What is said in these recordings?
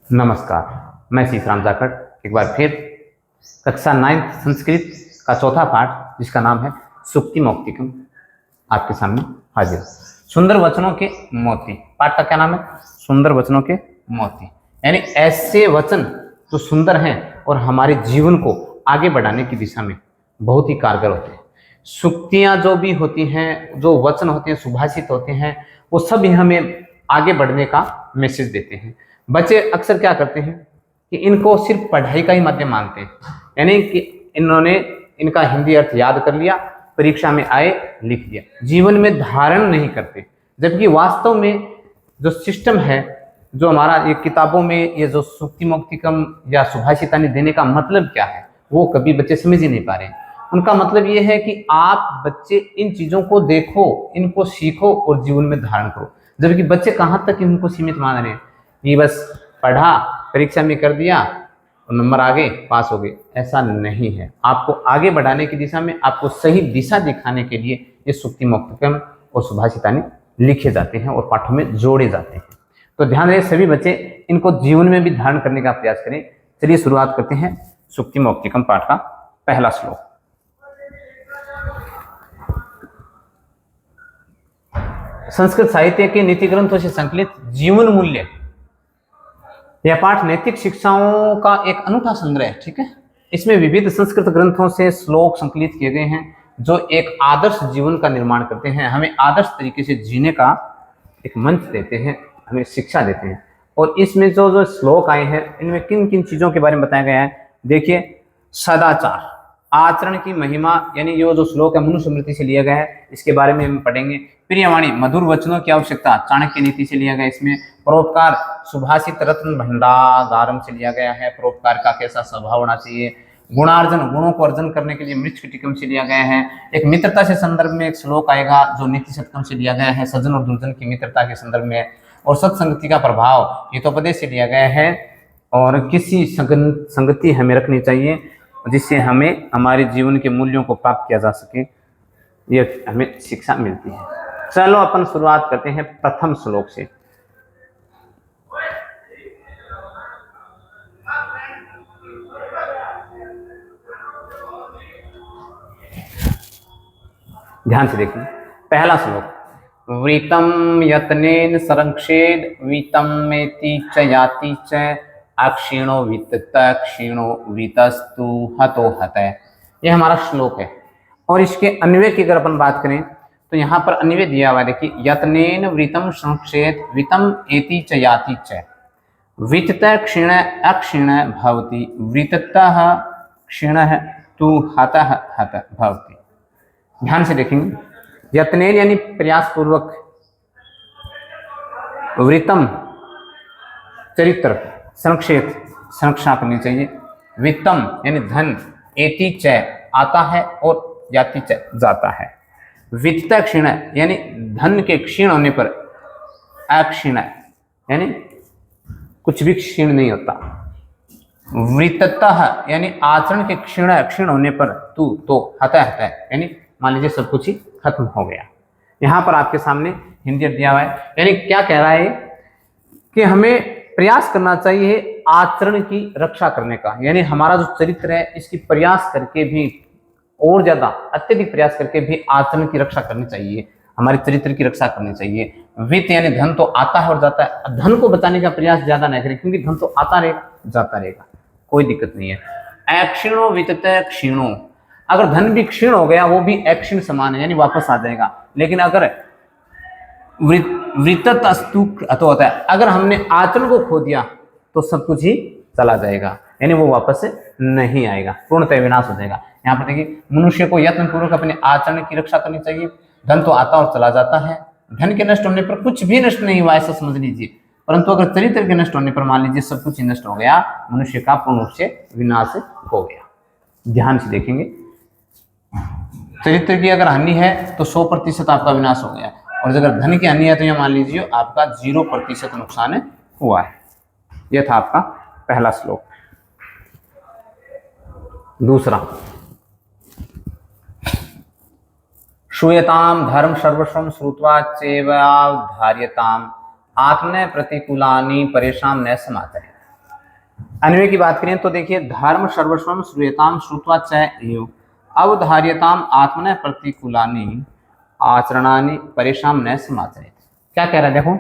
नमस्कार, मैं सीसराम जाखड़ एक बार फिर कक्षा 9 संस्कृत का चौथा पाठ जिसका नाम है सुक्ति मौक्तिकम आपके सामने हाजिर। सुंदर वचनों के मोती, पाठ का क्या नाम है? सुंदर वचनों के मोती, यानी ऐसे वचन जो सुंदर हैं और हमारे जीवन को आगे बढ़ाने की दिशा में बहुत ही कारगर होते हैं। सुक्तियाँ जो भी होती हैं, जो वचन होते हैं, सुभाषित होते हैं, वो सभी हमें आगे बढ़ने का मैसेज देते हैं। बच्चे अक्सर क्या करते हैं कि इनको सिर्फ पढ़ाई का ही माध्यम मानते हैं, यानी कि इन्होंने इनका हिंदी अर्थ याद कर लिया, परीक्षा में आए लिख दिया, जीवन में धारण नहीं करते। जबकि वास्तव में जो सिस्टम है, जो हमारा ये किताबों में ये जो सुक्ति मौक्तिकम या सुभाषितानी देने का मतलब क्या है, वो कभी बच्चे समझ ही नहीं पा रहे। उनका मतलब ये है कि आप बच्चे इन चीजों को देखो, इनको सीखो और जीवन में धारण करो। जबकि बच्चे कहाँ तक इनको सीमित मान रहे हैं कि बस पढ़ा, परीक्षा में कर दिया और नंबर आ गए, पास हो गए। ऐसा नहीं है। आपको आगे बढ़ाने की दिशा में, आपको सही दिशा दिखाने के लिए ये सुक्ति मौक्तिकम और सुभाषितानी लिखे जाते हैं और पाठों में जोड़े जाते हैं। तो ध्यान रहे सभी बच्चे, इनको जीवन में भी धारण करने का प्रयास करें। चलिए शुरुआत करते हैं सुक्ति मौक्तिकम पाठ का पहला श्लोक। संस्कृत साहित्य के नीति ग्रंथों से संकलित जीवन मूल्य, यह पाठ नैतिक शिक्षाओं का एक अनूठा संग्रह है। ठीक है, इसमें विविध संस्कृत ग्रंथों से श्लोक संकलित किए गए हैं जो एक आदर्श जीवन का निर्माण करते हैं, हमें आदर्श तरीके से जीने का एक मंच देते हैं, हमें शिक्षा देते हैं। और इसमें जो जो श्लोक आए हैं, इनमें किन किन चीजों के बारे में बताया गया है, देखिए। सदाचार, आचरण की महिमा, यानी ये जो श्लोक है मनुस्मृति से लिया गया है, इसके बारे में हम पढ़ेंगे। प्रियवाणी, मधुर वचनों की आवश्यकता, चाणक्य नीति से लिया गया इसमें। परोपकार, सुभाषित रत्न भंडागारम से लिया गया है, परोपकार का कैसा स्वभाव होना चाहिए। गुणार्जन, गुणों को अर्जन करने के लिए मृच्छकटिकम से लिया गया है। एक मित्रता से संदर्भ में एक श्लोक आएगा जो नीति शतकम से लिया गया है, सज्जन और दुर्जन की मित्रता के संदर्भ में। और सत्संगति का प्रभाव हितोपदेश से लिया गया है। और किसी संगति हमें रखनी चाहिए जिससे हमें हमारे जीवन के मूल्यों को प्राप्त किया जा सके, ये हमें शिक्षा मिलती है। चलो अपन शुरुआत करते हैं प्रथम श्लोक से। ध्यान से देखिए, पहला श्लोक। वृतम यत्नेन संरक्षेद वीतम मेति च याति च अक्षीणो वित्त क्षीणो वितस्तु हतो हत। यह हमारा श्लोक है। और इसके अन्वय की अगर अपन बात करें तो यहाँ पर अन्वय दिया हुआ है, देखिए। यत्नेन वृतम संरक्षेद वितम एति च याति च वित्त क्षीण अक्षीण भवति वित्तः क्षीण तु हतः हत भवति। ध्यान से देखेंगे, यत्नेन यानी प्रयास पूर्वक, वृतम चरित्र, संरक्षित संरक्षण करनी चाहिए, वित्तम यानी धन, एति च आता है और याति च जाता है, वित्त क्षीण यानी धन के क्षीण होने पर, अक्षीण यानी कुछ भी क्षीण नहीं होता, वृत्ततः यानी आचरण के क्षीण होने पर, तू तो हतः हतः यानी मान लीजिए सब कुछ ही खत्म हो गया। यहाँ पर आपके सामने हिंदी दिया हुआ है, यानी क्या कह रहा है कि हमें प्रयास करना चाहिए आचरण की रक्षा करने का, यानी हमारा जो चरित्र है इसकी प्रयास करके भी, और ज्यादा अत्यधिक प्रयास करके भी आचरण की रक्षा करनी चाहिए, हमारे चरित्र की रक्षा करनी चाहिए। वित्त यानी धन तो आता है और जाता है, धन को बचाने का प्रयास ज्यादा नहीं करें क्योंकि धन तो आता रहेगा जाता रहेगा, कोई दिक्कत नहीं है। अक्षीणो वित्ततः क्षीणो, अगर धन भी क्षीण हो गया वो भी अक्षीण समान है यानी वापस आ जाएगा। लेकिन अगर वृत्तस्तु हतो होता है, अगर हमने आचरण को खो दिया तो सब कुछ ही चला जाएगा, यानी वो वापस नहीं आएगा, पूर्णतः विनाश हो जाएगा। यहाँ पर देखिए, मनुष्य को यत्न पूर्वक अपने आचरण की रक्षा करनी चाहिए। धन तो आता और चला जाता है, धन के नष्ट होने पर कुछ भी नष्ट नहीं हुआ ऐसा समझ लीजिए, परंतु अगर चरित्र के नष्ट होने पर मान लीजिए सब कुछ ही नष्ट हो गया, मनुष्य का पूर्ण रूप से विनाश हो गया। ध्यान से देखेंगे, चरित्र की अगर हानि है तो 100% आपका विनाश हो गया, और अगर धन की हानि है तो यह मान लीजिए आपका 0% नुकसान हुआ है। यह था आपका पहला श्लोक। दूसरा, श्रूयताम धर्म सर्वस्वम श्रुत्वा चैवावधार्यताम आत्मने प्रतिकूलानि परेशान न समाचरे। अन्वय की बात करें तो देखिए, धर्म सर्वस्वम श्रूयताम श्रुत्वा च एव अवधार्यताम आत्मन प्रतिकूलानि आचरणानि परेशान न समाचरित। क्या कह रहा है देखो,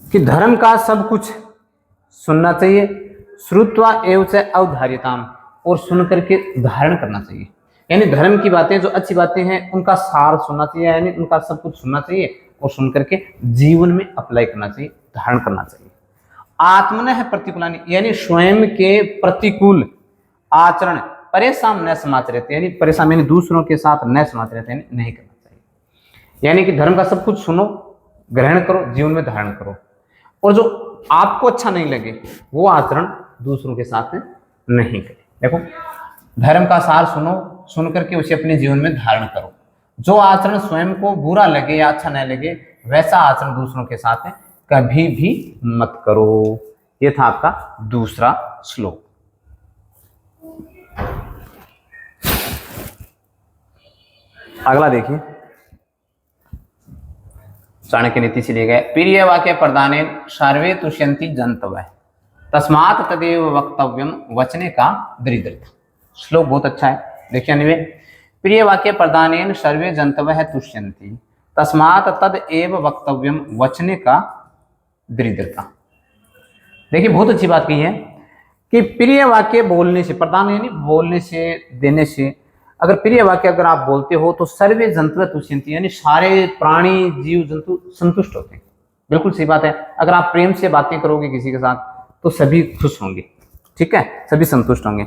कि धर्म का सब कुछ सुनना चाहिए, श्रुत्वा एव च अवधार्यताम, और सुन करके धारण करना चाहिए। यानी धर्म की बातें, जो अच्छी बातें हैं, उनका सार सुनना चाहिए, यानी उनका सब कुछ सुनना चाहिए और सुन करके जीवन में अप्लाई करना चाहिए, धारण करना चाहिए। आत्मन है प्रतिकूलानि, यानी स्वयं के प्रतिकूल आचरण परेशान न समाचरित, यानी परेशान यानी दूसरों के साथ न समाचरित, यानी नहीं करना चाहिए। यानी कि धर्म का सब कुछ सुनो, ग्रहण करो, जीवन में धारण करो, और जो आपको अच्छा नहीं लगे वो आचरण दूसरों के साथ नहीं करें। देखो, धर्म का सार सुनो, सुन करके उसे अपने जीवन में धारण करो। जो आचरण स्वयं को बुरा लगे या अच्छा नहीं लगे, वैसा आचरण दूसरों के साथ कभी भी मत करो। ये था आपका दूसरा श्लोक। अगला देखिए, चाणक्य नीति से लिए गए, प्रिय वाक्य प्रदानेन सर्वे तुष्यन्ति जन्तवः तस्मात् तदेव वक्तव्यम वचने का दरिद्रता। श्लोक बहुत अच्छा है, देखिए अन्वय, प्रिय वाक्य प्रदानेन सर्वे जन्तवः तुष्यन्ति तस्मात् तदेव वक्तव्यम वचने का दरिद्रता। देखिए, बहुत अच्छी बात कही है कि प्रिय वाक्य बोलने से, प्रदान यानी बोलने से, देने से, अगर प्रिय वाक्य अगर आप बोलते हो तो सर्वे जंतु तुष्यन्ति, यानी सारे प्राणी जीव जंतु संतुष्ट होते हैं। बिल्कुल सही बात है। अगर आप प्रेम से बातें करोगे किसी के साथ तो सभी खुश होंगे, ठीक है, सभी संतुष्ट होंगे।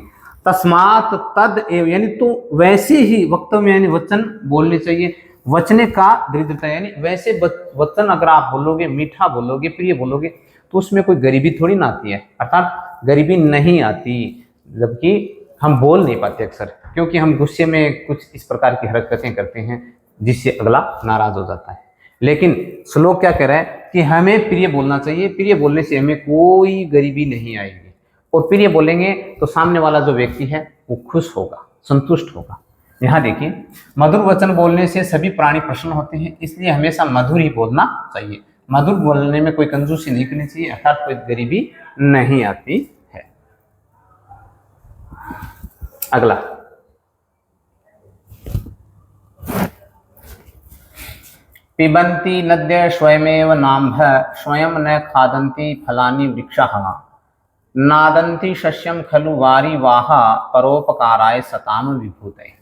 तस्मात् तद एव, यानी तो वैसे ही वक्तव्य यानी वचन बोलने चाहिए, वचने का दरिद्रता, यानी वैसे वचन अगर आप बोलोगे, मीठा बोलोगे, प्रिय बोलोगे, तो उसमें कोई गरीबी थोड़ी ना आती है, अर्थात गरीबी नहीं आती। जबकि हम बोल नहीं पाते अक्सर, क्योंकि हम गुस्से में कुछ इस प्रकार की हरकतें करते हैं जिससे अगला नाराज हो जाता है। लेकिन श्लोक क्या कह रहा है कि हमें प्रिय बोलना चाहिए, प्रिय बोलने से हमें कोई गरीबी नहीं आएगी, और प्रिय बोलेंगे तो सामने वाला जो व्यक्ति है वो खुश होगा, संतुष्ट होगा। यहाँ देखिए, मधुर वचन बोलने से सभी प्राणी प्रसन्न होते हैं, इसलिए हमेशा मधुर ही बोलना चाहिए। मधुर बोलने में कोई कंजूसी नहीं करनी चाहिए, अर्थात कोई गरीबी नहीं आती है। अगला, पिबन्ति नद्य स्वयमेव नाम्भ स्वयं न खादन्ति फलानि वृक्षाः नादन्ति शस्यम खलु वारी वाहा परोपकाराय सताम विभूतये।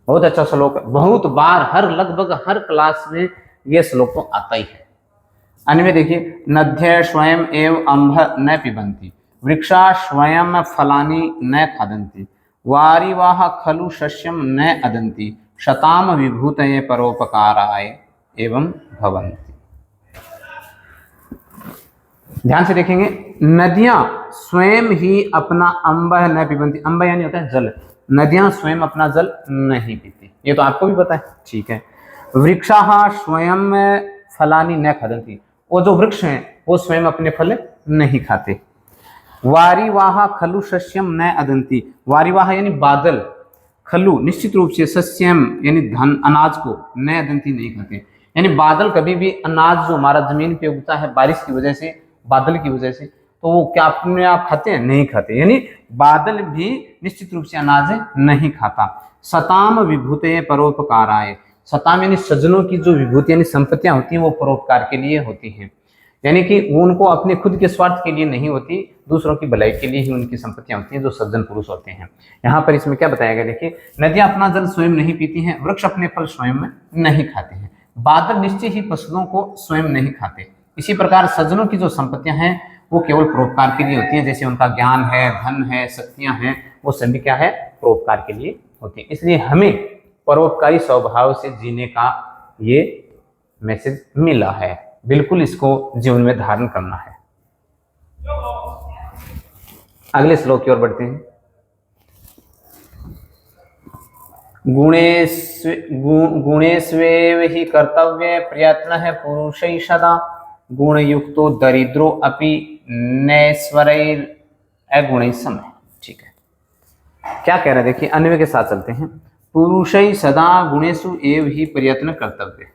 बहुत अच्छा श्लोक, बहुत बार लगभग हर क्लास में यह श्लोक तो आता ही है। अन्य देखिए, नद्य स्वयं एव अम्भ न पिबन्ति वृक्षा स्वयं फलानि न खादन्ति वारिवाह खलु शस्यम न अदन्ति शताम विभूतये परोपकाराय एवं भवन्ति। ध्यान से देखेंगे, नदियां स्वयं ही अपना अम्ब न पिबन्ति, अम्ब यानी होता है जल, नदियां स्वयं अपना जल नहीं पीती, ये तो आपको भी पता है, ठीक है। वृक्षाः स्वयं फलानि न खादन्ति, वो जो वृक्ष हैं वो स्वयं अपने फल नहीं खाते। वारिवाह खलु शस्यम न अदन्ति, वारिवाह यानी बादल, खलु निश्चित रूप से, सस्यम यानी धन अनाज को, न अदन्ति नहीं खाते, यानी बादल कभी भी अनाज जो हमारा जमीन पे उगता है बारिश की वजह से, बादल की वजह से, तो वो क्या अपने आप खाते हैं? नहीं खाते, यानी बादल भी निश्चित रूप से अनाज नहीं खाता। सताम विभूते परोपकाराय, सताम यानी सज्जनों की जो विभूति यानी संपत्तियां होती हैं वो परोपकार के लिए होती हैं, यानी कि वो उनको अपने खुद के स्वार्थ के लिए नहीं होती, दूसरों की भलाई के लिए ही उनकी संपत्तियां होती हैं, जो सज्जन पुरुष होते हैं। यहाँ पर इसमें क्या बताया गया, देखिए, नदियां अपना जल स्वयं नहीं पीती हैं, वृक्ष अपने फल स्वयं नहीं खाते हैं, बादल निश्चय ही फसलों को स्वयं नहीं खाते। इसी प्रकार सज्जनों की जो संपत्तियां हैं वो केवल परोपकार के लिए होती है, जैसे उनका ज्ञान है, धन है, शक्तियां हैं, वो सभी क्या है? परोपकार के लिए होती है। इसलिए हमें परोपकारी स्वभाव से जीने का ये मैसेज मिला है, बिल्कुल इसको जीवन में धारण करना है। अगले श्लोक की ओर बढ़ते हैं। गुणेष्वेव ही कर्तव्य प्रयत्न है पुरुषै सदा गुणयुक्तो दरिद्रो अपि नैश्वरैर अगुणै समय। ठीक है, क्या कह रहे हैं देखिए, अन्वय के साथ चलते हैं। पुरुषै सदा गुणेषु एव ही प्रयत्न कर्तव्य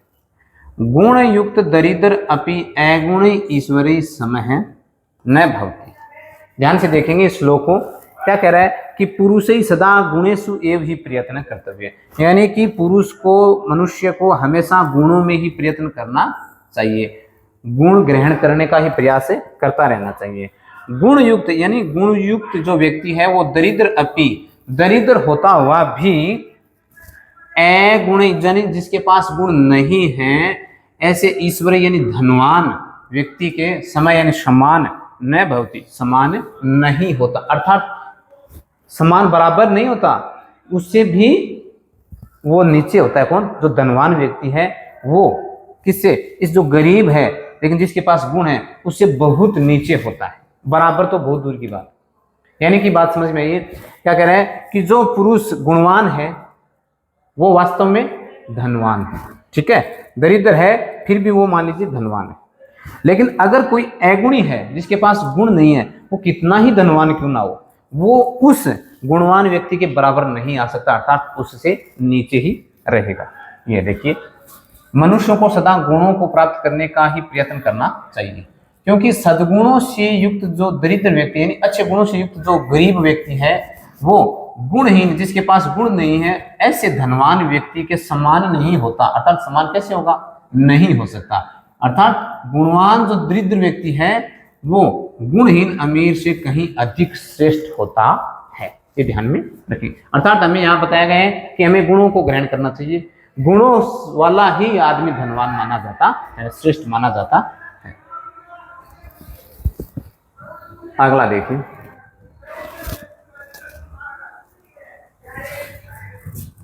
गुण युक्त दरिद्र अपि अगुण ईश्वरी समय न भवति। ध्यान से देखेंगे इस श्लोक को, क्या कह रहा है कि पुरुष ही सदा गुणेषु एव ही प्रयत्न कर्तव्य, यानी कि पुरुष को, मनुष्य को हमेशा गुणों में ही प्रयत्न करना चाहिए, गुण ग्रहण करने का ही प्रयास करता रहना चाहिए। गुण युक्त यानी गुण युक्त जो व्यक्ति है वो दरिद्र अपि, दरिद्र होता हुआ भी अगुण यानी जिसके पास गुण नहीं है, ऐसे ईश्वर यानी धनवान व्यक्ति के समय यानी समान न भवति, समान नहीं होता, अर्थात समान बराबर नहीं होता, उससे भी वो नीचे होता है। कौन? जो धनवान व्यक्ति है वो किससे? इस जो गरीब है लेकिन जिसके पास गुण है उससे बहुत नीचे होता है, बराबर तो बहुत दूर की बात। यानी कि बात समझ में आई? क्या कह रहे हैं कि जो पुरुष गुणवान है वो वास्तव में धनवान है, ठीक है, दरिद्र है फिर भी वो मान लीजिए धनवान है। लेकिन अगर कोई अगुणी है जिसके पास गुण नहीं है, वो कितना ही धनवान क्यों ना हो, वो उस गुणवान व्यक्ति के बराबर नहीं आ सकता, अर्थात उससे नीचे ही रहेगा। ये देखिए, मनुष्यों को सदा गुणों को प्राप्त करने का ही प्रयत्न करना चाहिए, क्योंकि सद्गुणों से युक्त जो दरिद्र व्यक्ति यानी अच्छे गुणों से युक्त जो गरीब व्यक्ति है वो गुणहीन, जिसके पास गुण नहीं है, ऐसे धनवान व्यक्ति के समान नहीं होता। अर्थात समान कैसे होगा? नहीं हो सकता। अर्थात गुणवान जो दरिद्र व्यक्ति है वो गुणहीन अमीर से कहीं अधिक श्रेष्ठ होता है, ये ध्यान में रखें। अर्थात हमें यहाँ बताया गया है कि हमें गुणों को ग्रहण करना चाहिए, गुणों वाला ही आदमी धनवान माना जाता है, श्रेष्ठ माना जाता है। अगला देखिए,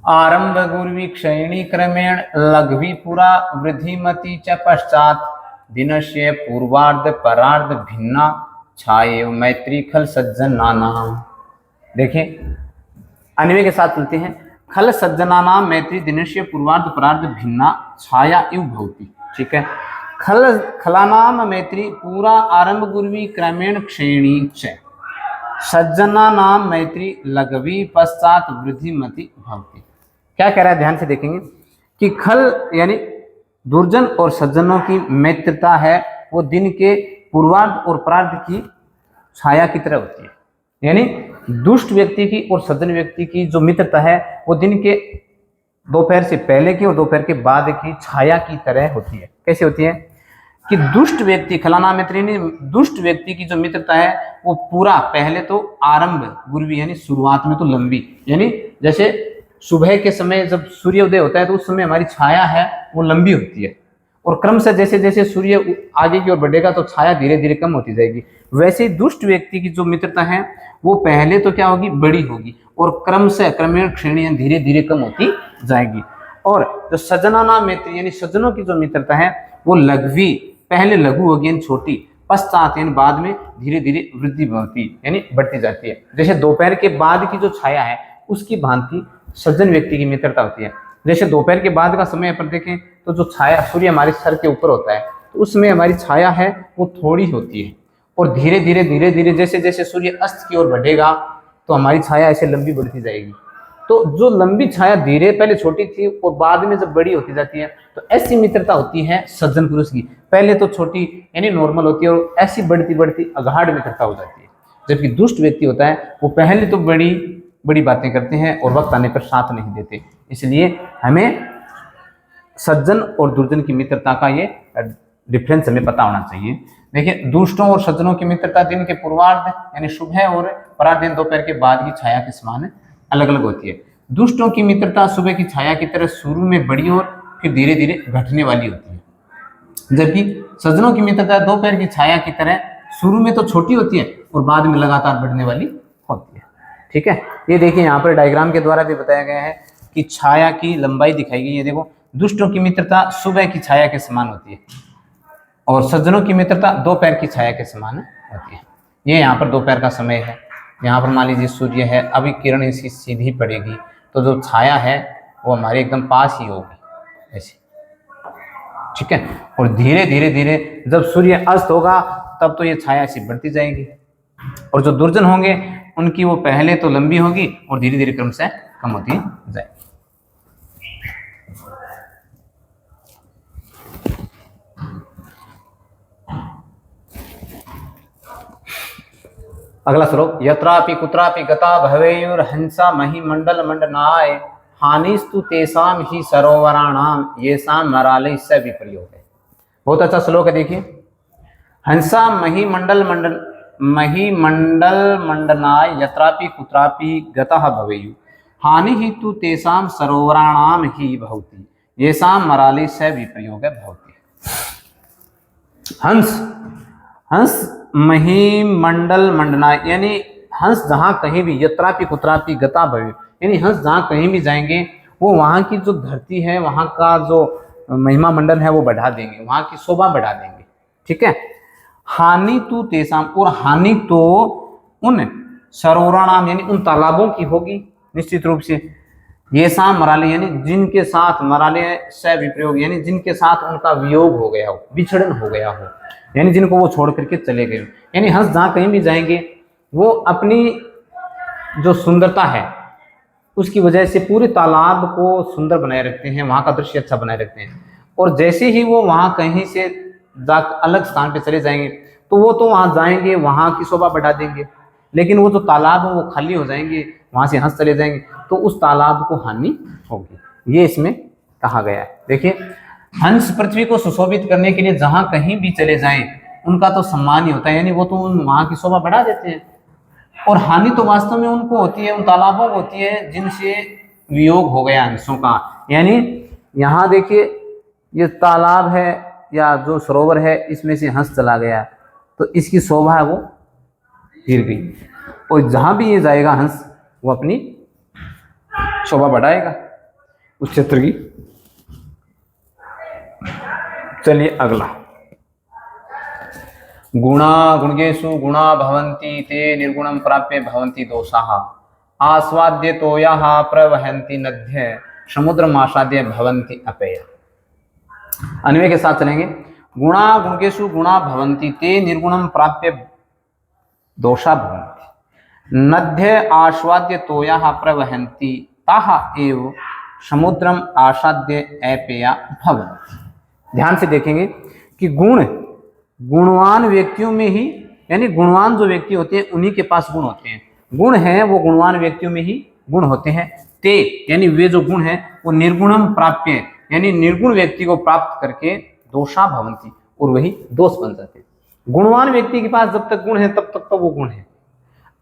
आरंभ गुर्वी क्षयणी क्रमेण लघ्वी पुरा वृद्धिमती च पश्चात दिनस्य पूर्वार्ध परार्ध भिन्ना छाये मैत्री खल सज्जन नाना। देखिए अन्वय के साथ चलते हैं। खल सज्जनानां मैत्री दिनस्य पूर्वार्ध परार्ध भिन्ना छाया इव भवति, ठीक है। खल खलानाम मैत्री पूरा आरंभ गुर्वी क्रमेण क्षयणी च सज्जनानां मैत्री लघवी पश्चात वृद्धिमती भवति। क्या कह रहा है? ध्यान से देखेंगे कि खल यानी दुर्जन और सज्जनों की मित्रता है वो दिन के पूर्वार्ध और परार्ध की छाया की तरह होती है। यानी दुष्ट व्यक्ति की और सज्जन व्यक्ति की जो मित्रता है वो दिन के दोपहर से पहले की और दोपहर के बाद की छाया की तरह होती है। कैसे होती है कि दुष्ट व्यक्ति, खलाना मित्र यानी दुष्ट व्यक्ति की जो मित्रता है वो पूरा पहले तो आरंभ गुर्वी यानी शुरुआत में तो लंबी, यानी जैसे सुबह के समय जब सूर्योदय होता है तो उस समय हमारी छाया है वो लंबी होती है, और क्रम से जैसे जैसे सूर्य आगे की ओर बढ़ेगा तो छाया धीरे धीरे कम होती जाएगी। वैसे ही दुष्ट व्यक्ति की जो मित्रता है वो पहले तो क्या होगी? बड़ी होगी, और क्रम से क्रमेण श्रेणी धीरे धीरे कम होती जाएगी। और जो सज्जनाना मैत्री यानी सज्जनों की जो मित्रता है वो लघवी, पहले लघु होगी यानी छोटी, पश्चात यानी बाद में धीरे धीरे वृद्धि बढ़ती यानी बढ़ती जाती है। जैसे दोपहर के बाद की जो छाया है उसकी भांति सज्जन व्यक्ति की मित्रता होती है। जैसे दोपहर के बाद का समय पर देखें तो जो छाया सूर्य हमारे सर के ऊपर होता है तो उसमें हमारी छाया है वो थोड़ी होती है, और धीरे धीरे जैसे जैसे सूर्य अस्त की ओर बढ़ेगा तो हमारी छाया ऐसे लंबी बढ़ती जाएगी। तो जो लंबी छाया धीरे पहले छोटी थी और बाद में जब बड़ी होती जाती है तो ऐसी मित्रता होती है सज्जन पुरुष की। पहले तो छोटी यानी नॉर्मल होती है और ऐसी बढ़ती बढ़ती अगाढ़ मित्रता हो जाती है। जबकि दुष्ट व्यक्ति होता है वो पहले तो बड़ी बड़ी बातें करते हैं और वक्त आने पर साथ नहीं देते। इसलिए हमें सज्जन और दुर्जन की मित्रता का ये डिफरेंस हमें पता होना चाहिए। देखिए दुष्टों और सज्जनों की मित्रता दिन के पूर्वार्ध यानी सुबह और परार्ध दिन दोपहर के बाद की छाया के समान अलग अलग होती है। दुष्टों की मित्रता सुबह की छाया की तरह शुरू में बड़ी और फिर धीरे धीरे घटने वाली होती है, जबकि सज्जनों की मित्रता दोपहर की छाया की तरह शुरू में तो छोटी होती है और बाद में लगातार बढ़ने वाली होती है। ठीक है, ये देखिए यहाँ पर डायग्राम के द्वारा भी बताया गया है कि छाया की लंबाई दिखाई गई है। देखो दुष्टों की मित्रता सुबह की छाया के समान होती है और सज्जनों की मित्रता दोपहर की छाया के समान होती है। ये यहाँ पर दोपहर का समय है, यहाँ पर मान लीजिए सूर्य है, अभी किरण इसकी सीधी पड़ेगी तो जो छाया है वो हमारे एकदम पास ही होगी ऐसे। ठीक है, और धीरे धीरे जब सूर्य अस्त होगा तब तो ये छाया ऐसी बढ़ती जाएगी, और जो दुर्जन होंगे उनकी वो पहले तो लंबी होगी और धीरे धीरे क्रम से कम होती जाएगी। अगला श्लोक, यत्रापि कुत्रापि गता भवेयुर्हंसा महिमंडल मंडनाय हानिस्तु तेषाम ही सरोवराणाम येषाम मरालय स विप्रयोग है। बहुत अच्छा श्लोक है, देखिए। हंसा महिमंडल मंडनाय यत्रापि कुत्रापि गतः भवेयु हानि ही तु तेषाम सरोवराणाम ही भवति येषाम मरालय स विप्रयोग भवति। हंस हंस महिमंडल मंडनाय, यानी हंस जहाँ कहीं भी, यत्रापि कुत्रापि गता भवेयु, यानी हंस जहाँ कहीं भी जाएंगे वो वहाँ की जो धरती है, वहाँ का जो महिमा मंडल है वो बढ़ा देंगे, वहाँ की शोभा बढ़ा देंगे। ठीक है। हानि तु तेषाम, और हानि तो उन सरोवराणाम यानी उन तालाबों की होगी निश्चित रूप से। ये शाम मराले यानी जिनके साथ, मराले से विप्रयोग यानी जिनके साथ उनका वियोग हो गया हो, विछड़न हो गया हो, यानी जिनको वो छोड़ करके चले गए। यानी हंस जहाँ कहीं भी जाएंगे वो अपनी जो सुंदरता है उसकी वजह से पूरे तालाब को सुंदर बनाए रखते हैं, वहाँ का दृश्य अच्छा बनाए रखते हैं। और जैसे ही वो वहाँ कहीं से अलग स्थान पे चले जाएंगे तो वो तो वहाँ जाएंगे, वहाँ की शोभा बढ़ा देंगे, लेकिन वो जो तालाब है वो खाली हो जाएंगे, वहाँ से हंस चले जाएंगे तो उस तालाब को हानि होगी। ये इसमें कहा गया है। देखिए, हंस पृथ्वी को सुशोभित करने के लिए जहाँ कहीं भी चले जाएं उनका तो सम्मान ही होता है, यानी वो तो वहाँ की शोभा बढ़ा देते हैं। और हानि तो वास्तव में उनको होती है, उन तालाबों को होती है जिनसे वियोग हो गया हंसों का। यानी यहाँ देखिए, ये तालाब है या जो सरोवर है, इसमें से हंस चला गया तो इसकी शोभा है वो गिर गई, और जहाँ भी ये जाएगा हंस वो अपनी शोभा बढ़ाएगा उस क्षेत्र की। चलिए अगला, गुणा गुणगेषु गुणा भवन्ति ते निर्गुणं प्राप्य भवन्ति दोषाः आस्वाद्य तोयाः प्रवहन्ति नद्य समुद्रमासाद्य भवन्ति अपेय। अन्वय के साथ चलेंगे। गुणा गुणगेषु गुणा भवन्ति ते निर्गुणं प्राप्य दोषा भवन्ति नद्य आस्वाद्य तोयाः प्रवहन्ति ताः एव समुद्रम आसाद्य अपेया भवन्ति। ध्यान से देखेंगे कि गुणवान व्यक्तियों में ही, यानी गुणवान जो व्यक्ति होते हैं उन्हीं के पास गुण होते हैं। गुण हैं वो गुणवान व्यक्तियों में ही गुण होते हैं। ते यानी वे जो गुण हैं वो निर्गुणम प्राप्य, यानी निर्गुण व्यक्ति को प्राप्त करके दोषा भवन्ति, और वही दोष बन जाते हैं। गुणवान व्यक्ति के पास जब तक गुण है तब तक तो वो गुण है,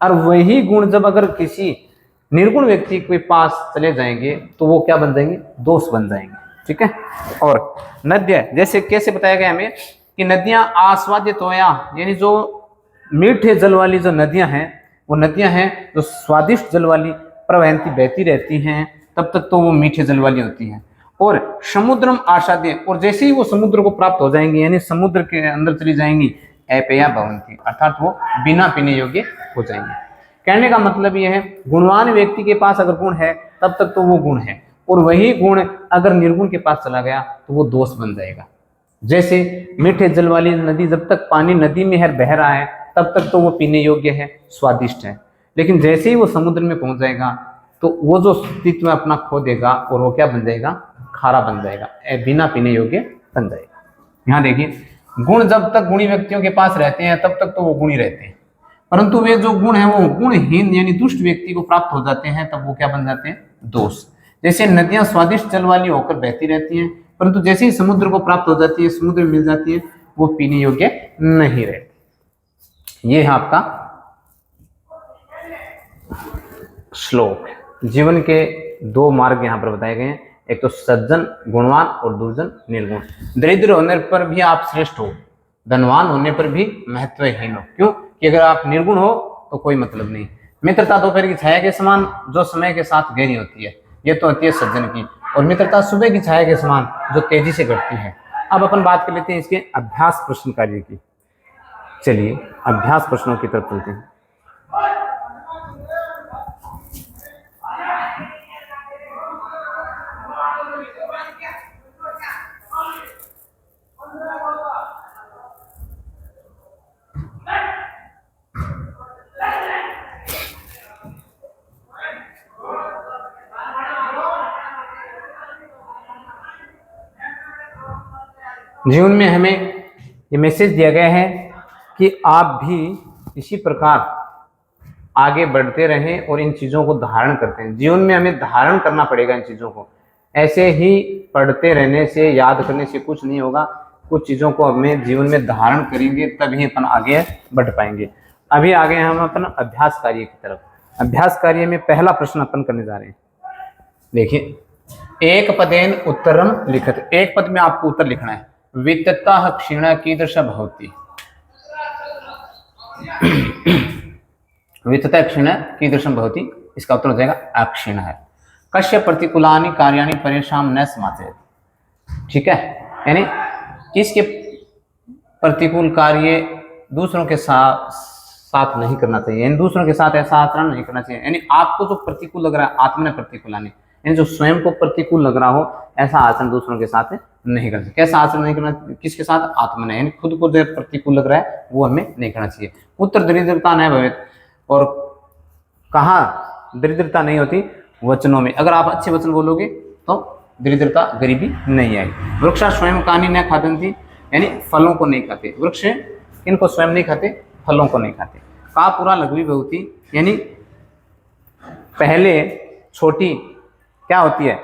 और वही गुण जब अगर किसी निर्गुण व्यक्ति के पास चले जाएंगे तो वो क्या बन जाएंगे? दोष बन जाएंगे। ठीक है। और नद्य, जैसे कैसे बताया गया हमें कि नदियां आस्वाद्य तोया, यानी जो मीठे जल वाली जो नदियां हैं वो नदियां हैं जो स्वादिष्ट जल वाली प्रवहंती बहती रहती हैं, तब तक तो वो मीठे जल वाली होती हैं। और समुद्रम आसाद्य, और जैसे ही वो समुद्र को प्राप्त हो जाएंगी यानी समुद्र के अंदर चली जाएंगी, अपेया भवन्ति, अर्थात वो बिना पीने योग्य हो जाएंगे। कहने का मतलब यह है, गुणवान व्यक्ति के पास अगर गुण है तब तक तो वो गुण है, और वही गुण अगर निर्गुण के पास चला गया तो वो दोष बन जाएगा। जैसे मीठे जल वाली नदी, जब तक पानी नदी में है बह रहा है तब तक तो वो पीने योग्य है, स्वादिष्ट है, लेकिन जैसे ही वो समुद्र में पहुंच जाएगा तो वो जो अस्तित्व अपना खो देगा और वो क्या बन जाएगा? खारा बन जाएगा, बिना पीने योग्य बन जाएगा। यहाँ देखिए, गुण जब तक गुणी व्यक्तियों के पास रहते हैं तब तक तो वो गुणी रहते हैं, परंतु वे जो गुण है वो गुणहीन यानी दुष्ट व्यक्ति को प्राप्त हो जाते हैं तब वो क्या बन जाते हैं? दोष। जैसे नदियां स्वादिष्ट जल वाली होकर बहती रहती हैं, परंतु जैसे ही समुद्र को प्राप्त हो जाती है, समुद्र में मिल जाती है, वो पीने योग्य नहीं रहती। ये है आपका श्लोक। जीवन के दो मार्ग यहाँ पर बताए गए हैं, एक तो सज्जन गुणवान और दुर्जन निर्गुण। दरिद्र होने पर भी आप श्रेष्ठ हो, धनवान होने पर भी महत्वहीन हो। क्यों? कि अगर आप निर्गुण हो तो कोई मतलब नहीं। मित्रता दोपहर की छाया के समान जो समय के साथ गहरी होती है, ये तो होती है सज्जन की, और मित्रता सुबह की छाया के समान जो तेजी से घटती है। अब अपन बात कर लेते हैं इसके अभ्यास प्रश्न कार्य की। चलिए अभ्यास प्रश्नों की तरफ चलते हैं। जीवन में हमें ये मैसेज दिया गया है कि आप भी इसी प्रकार आगे बढ़ते रहें और इन चीज़ों को धारण करते हैं। जीवन में हमें धारण करना पड़ेगा इन चीज़ों को। ऐसे ही पढ़ते रहने से, याद करने से कुछ नहीं होगा। कुछ चीज़ों को हमें जीवन में धारण करेंगे तभी अपन आगे बढ़ पाएंगे। अभी आगे हम अपन अभ्यास कार्य की तरफ। अभ्यास कार्य में पहला प्रश्न अपन करने जा रहे हैं। देखिए, एक पदेन उत्तरम लिखत। एक पद में आपको उत्तर लिखना है। वित्तता क्षीण कीदृश भवति। वित्तता क्षीण कीदृशम भवति, इसका उत्तर हो जाएगा अक्षीण है। कश्य प्रतिकूलानि कार्याणि परेशान न समाचरेत्। ठीक है, यानी किसके प्रतिकूल कार्य दूसरों के साथ नहीं करना चाहिए, यानी दूसरों के साथ ऐसा आचरण नहीं करना चाहिए। यानी आपको जो प्रतिकूल लग रहा है, आत्मने प्रतिकूलानि, यानी जो स्वयं को प्रतिकूल लग रहा हो ऐसा आचरण दूसरों के साथ नहीं करना चाहिए। कैसा आचरण नहीं करना, किसके साथ, आत्मने, यानी खुद को जो प्रतिकूल लग रहा है वो हमें नहीं करना चाहिए। उत्तर दरिद्रता न भवेत्। और कहाँ दरिद्रता नहीं होती, वचनों में। अगर आप अच्छे वचन बोलोगे तो दरिद्रता, गरीबी नहीं आएगी। वृक्षा स्वयं कानि न खादन्ति, यानी फलों को नहीं खाते। वृक्ष इनको स्वयं नहीं खाते, फलों को नहीं खाते। का पूरा लघवी भवति, यानी पहले छोटी क्या होती है,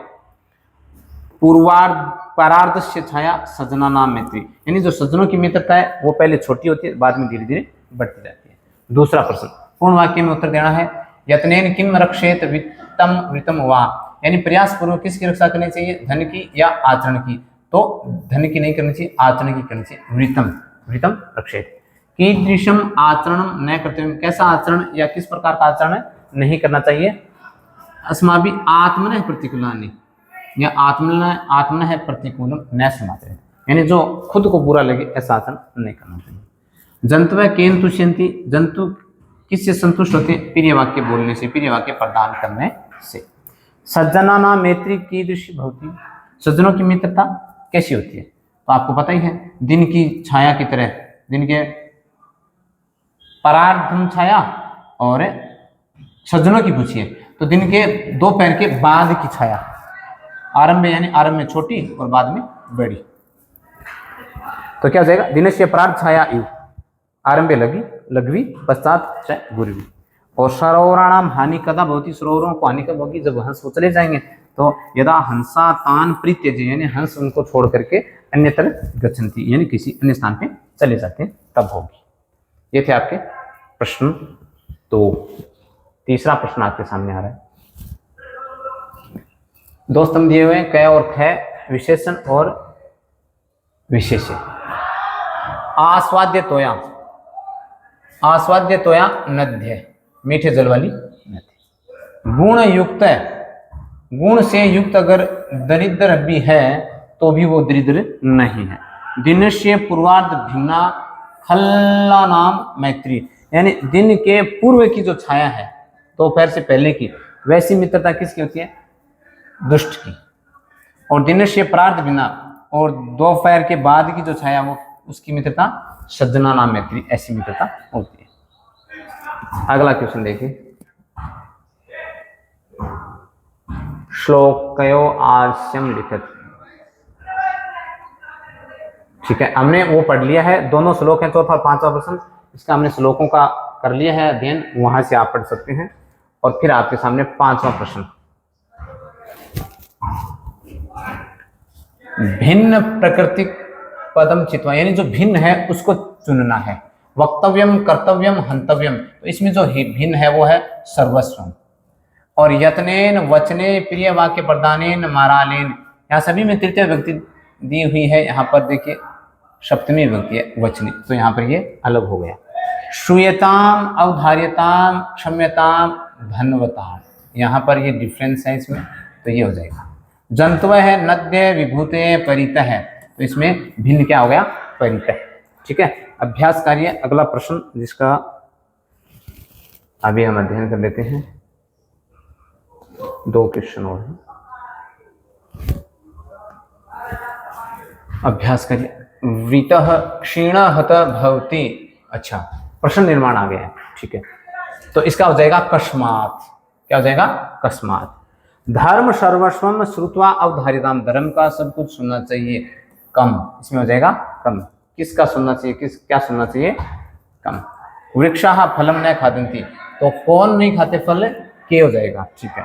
पूर्वार्ध परार्ध से छाया सजना नाम मैत्री, यानी जो सज्जनों की मित्रता है वो पहले छोटी होती है, बाद में धीरे धीरे बढ़ती जाती है। दूसरा प्रश्न, पूर्ण वाक्य में उत्तर देना है। यत्नेन किम रक्षेत वित्तम वृतम वा, यानी प्रयास पूर्वक किसकी रक्षा करनी चाहिए, धन की या आचरण की। तो धन की नहीं करनी चाहिए, आचरण की करनी चाहिए। वृतम, वृतम रक्षेत। कीदृशम आचरण न कर्तव्यम, कैसा आचरण या किस प्रकार का आचरण नहीं करना चाहिए। अस्माभि आत्मनः प्रतिकूलानि, या आत्मनः प्रतिकूलम न समाचरेत्, यानी जो खुद को बुरा लगे ऐसा आचरण नहीं करना चाहिए। जंतवः केन तुष्यन्ति, जंतु किससे संतुष्ट होते हैं, प्रिय वाक्य बोलने से, प्रिय वाक्य प्रदान करने से। सज्जनानां मैत्री कीदृशी भवति, सज्जनों की मित्रता कैसी होती है, तो आपको पता ही है, दिन की छाया की तरह। दिन के परार्धम छाया और सज्जनों की पूछिए तो दिन के दोपहर के बाद की छाया। आरंभ यानी आरंभ में छोटी और बाद में बड़ी, तो क्या हो जाएगा, दिनस्य परार्ध छाया इव, आरंभे लघवी पश्चात चाहे गुरवी। और सरोवराणाम हानि कदा भवति, सरोवरों को हानि कब होगी, जब हंस वो चले जाएंगे। तो यदा हंसा तान प्रीत्यज, यानी हंस उनको छोड़ करके अन्यत्र गच्छन्ति, यानी किसी अन्य स्थान पे चले जाते हैं तब होगी। ये थे आपके प्रश्न। तो तीसरा प्रश्न आपके सामने आ रहा है। दो स्तंभ दिए हुए हैं, क और ख, विशेषण और विशेष्य। आस्वाद्य तोया, आस्वाद्य तोया नद्य, मीठे जल वाली नदी। गुण युक्त, गुण से युक्त अगर दरिद्र भी है तो भी वो दरिद्र नहीं है। दिनस्य पूर्वार्ध भिन्ना खल्ला नाम मैत्री, यानी दिन के पूर्व की जो छाया है, दोपहर से पहले की, वैसी मित्रता किसकी होती है, दुष्ट की। और दिनस्य प्रार्थ भिन्ना, और दोपहर के बाद की जो छाया वो उसकी मित्रता सज्जना नाम मैत्री, ऐसी मित्रता होती है। अगला क्वेश्चन देखिए। श्लोकयो आस्यम लिखत। ठीक है, हमने वो पढ़ लिया है, दोनों श्लोक हैं, चौथा और पांचवा प्रश्न, इसका हमने श्लोकों का कर लिया है अध्ययन, वहां से आप पढ़ सकते हैं। और फिर आपके सामने पांचवा प्रश्न, भिन्न प्राकृतिक पदम चित्वा, यानी जो भिन्न है उसको चुनना है। वक्तव्यम कर्तव्यम हंतव्यम, तो इसमें जो भिन्न है वो है सर्वस्व। और यत्नेन वचने प्रिय वाक्य प्रदानेन मारालेन, यहाँ सभी में तृतीय व्यक्ति दी हुई है, यहाँ पर देखिए सप्तमी व्यक्ति है वचने, तो यहाँ पर ये अलग हो गया। श्रूयताम अवधार्यताम क्षम्यताम धन्वताम, यहाँ पर ये डिफरेंस है इसमें, तो ये हो जाएगा। जंतव है नद्य विभूते परित है, तो इसमें भिन्न क्या हो गया, परित है। ठीक है, अभ्यास कार्य अगला प्रश्न जिसका अभी हम अध्ययन कर लेते हैं, दो क्वेश्चन और हैं। अभ्यास कार्य वृतः क्षीणहत भवति, अच्छा प्रश्न निर्माण आ गया है। ठीक है, तो इसका हो जाएगा कस्मात, क्या हो जाएगा, कस्मात। धर्म सर्वस्वम श्रुत्वा अवधारिताम, धर्म का सब कुछ सुनना चाहिए कम, इसमें हो जाएगा कम। किसका सुनना चाहिए, क्या सुनना चाहिए, कम। वृक्षाः फलम न खादन्ति, तो कौन नहीं खाते फल, के हो जाएगा। ठीक है।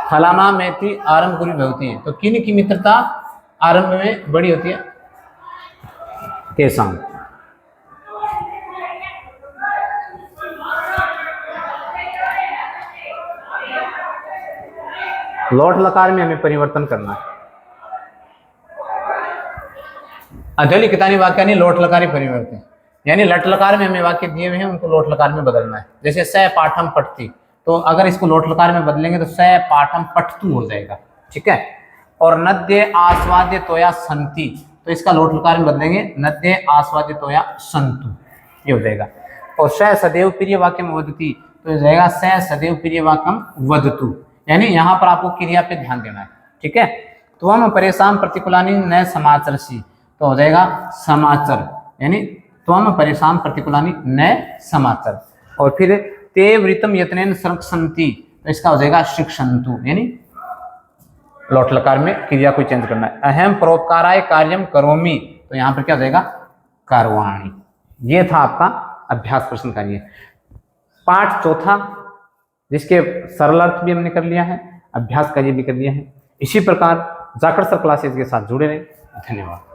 फलाना मेथी आरंभ गुरु में होती है, तो किन की मित्रता आरंभ में बड़ी होती है, के संग। लोट लकार में हमें परिवर्तन करना है। अधोलिखितानि वाक्यानि लोट लकारी परिवर्तन, यानी लट लकार में हमें वाक्य दिए हुए हैं, उनको लोट लकार में बदलना है। जैसे स पाठम पठती, तो अगर इसको लोट लकार में बदलेंगे तो स पाठम पठतु हो जाएगा। ठीक है। और नद्य आस्वाद्य तोया संति, तो इसका लोट लकार में बदलेंगे नद्य आस्वाद्य तोया संतु, ये हो जाएगा। और स सदैव प्रिय वाक्यम वदति, तो हो जाएगा स सदैव प्रिय वाक्यम वदतु, यानी यहाँ पर आपको क्रिया पे ध्यान देना है। ठीक है। त्वम परेशान प्रतिकूलानि न समाचरसि, तो हो जाएगा समाचर, यानी त्वम परेशान प्रतिकूलानि न समाचर। और फिर ते वृतम यत्नेन संति, तो इसका हो जाएगा शिक्षन्तु, यानी लोट लकार में क्रिया को चेंज करना है। अहम परोपकाराय कार्यम करोमि, तो यहाँ पर क्या हो जाएगा करवाणी। ये था आपका अभ्यास प्रश्न कार्य। पाठ चौथा, जिसके सरल अर्थ भी हमने कर लिया है, अभ्यास कार्य भी कर लिया है। इसी प्रकार जाखड़ सर क्लासेज के साथ जुड़े रहें। धन्यवाद।